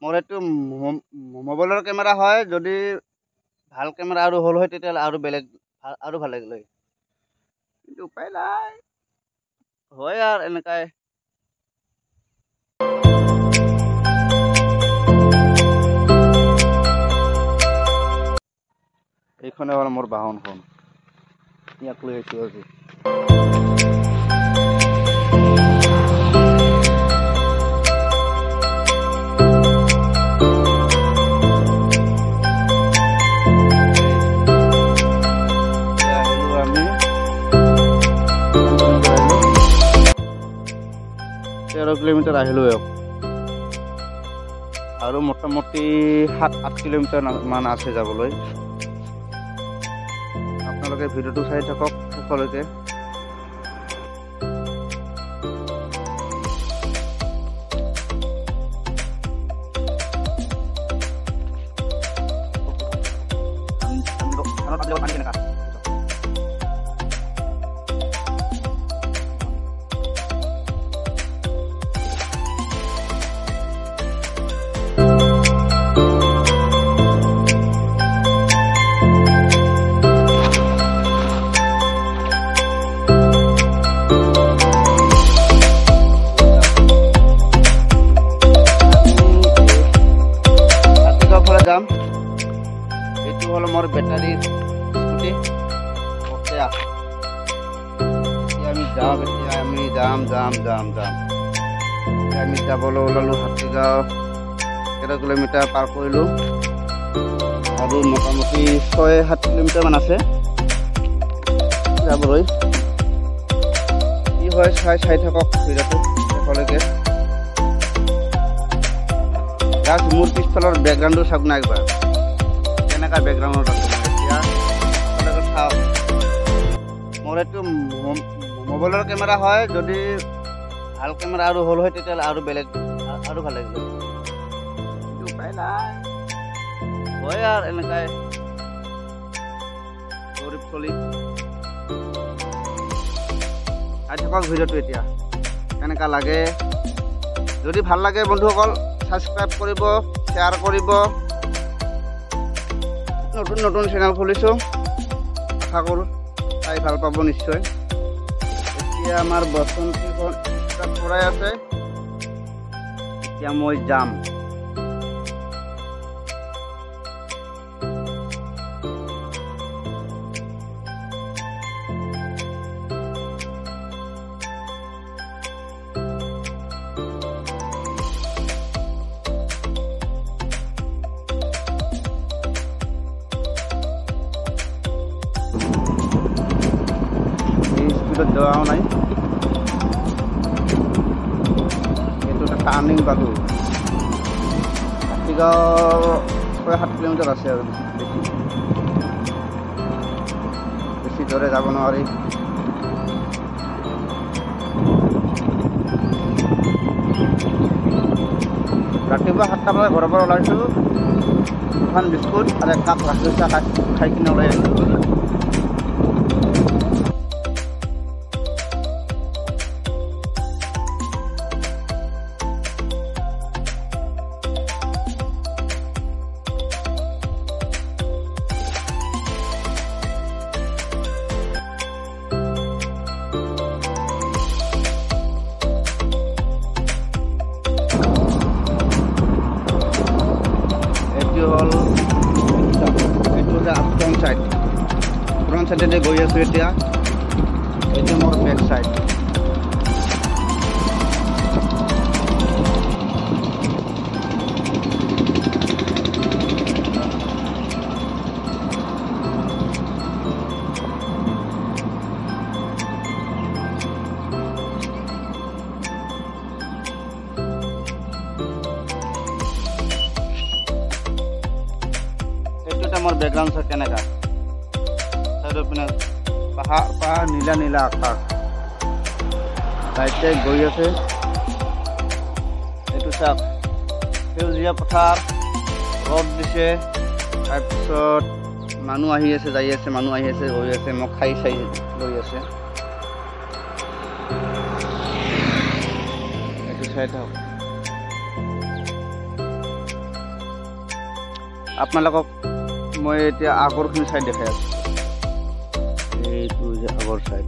মোৰ এইটো মোবাইলৰ কেমেৰা হয়। যদি ভাল কেমেৰা আৰু হ'ল হয় তেতিয়াহ'লে আৰু বেলেগ আৰু ভাল লাগিলে, কিন্তু উপায় নাই, হয় আৰু এনেকাই। এইখনে হ'ল মোৰ বাহনখন, ইয়াক লৈ আহিছোঁ আজি। আমি 13 কিলোমিটাৰ আহিলোঁ আৰু মোটামুটি 7-8 কিলোমিটাৰ মান আছে যাবলৈ। আপোনালোকে ভিডিঅ'টো চাই থাকক শেষলৈকে। যাম, এইটো হ'ল মোৰ বেটাৰী স্কুটি। আমি যাম। আমি যাবলৈ ওলালোঁ হাতীগাঁও। 13 কিলোমিটাৰ পাৰ কৰিলোঁ আৰু মোটামুটি 6-7 কিলোমিটাৰ মান আছে যাবলৈ। কি হয় চাই থাকক ভিডিঅ'টো শেষলৈকে। মোৰ পিছফালৰ বেকগ্ৰাউণ্ডটো চাওক না একবাৰ, কেনেকুৱা বেকগ্ৰাউণ্ডত আছে। এতিয়া চাওক, মোৰ এইটো মোবাইলৰ কেমেৰা হয়। যদি ভাল কেমেৰা আৰু হ'ল হয় তেতিয়াহ'লে আৰু বেলেগ আৰু ভাল লাগিলে, কিন্তু উপায় নাই, হয় আৰু এনেকাই গৰীব চলি। চাই থাকক ভিডিঅ'টো এতিয়া কেনেকুৱা লাগে। যদি ভাল লাগে বন্ধুসকল ছাবস্ক্ৰাইব কৰিব, শ্বেয়াৰ কৰিব। নতুন চেনেল খুলিছোঁ, আশা কৰোঁ চাই ভাল পাব নিশ্চয়। এতিয়া আমাৰ বসন্তীখন ষ্টাৰ্ট কৰাই আছে, এতিয়া মই যাম। যোৱাও নাই, এইটো এটা টাৰ্ণিং পালোঁ। হাতীগাঁও 6-7 কিলোমিটাৰ আছে আৰু বেছি দূৰে যাব নোৱাৰি। ৰাতিপুৱা 7টা বজাত ঘৰৰ পৰা ওলাইছোঁ। দুখন বিস্কুট আৰু 1 কাপ গাখীৰ চাহ খাই কিনে ওলাই আহিছোঁ। ফ্ৰণ্ট চাইডে গৈ আছোঁ এতিয়া, এইটো মোৰ বেক চাইড। এইটো মোৰ বেকগ্ৰাউণ্ড চাই কেনেকা, পিনে পাহাৰ নীলা আকাশ চাইডে গৈ আছে। এইটো চাওক, সেউজীয়া পথাৰ, ৰ'দ দিছে, তাৰপিছত মানুহ আহি আছে, যাই আছে, মানুহ আহি আছে, গৈ আছে, মোক খাই গৈ আছে। এইটো চাই থাকক। আপোনালোকক মই এতিয়া আগৰখিনি চাইড দেখাই আছোঁ, এইটো যে আগৰ চাইড।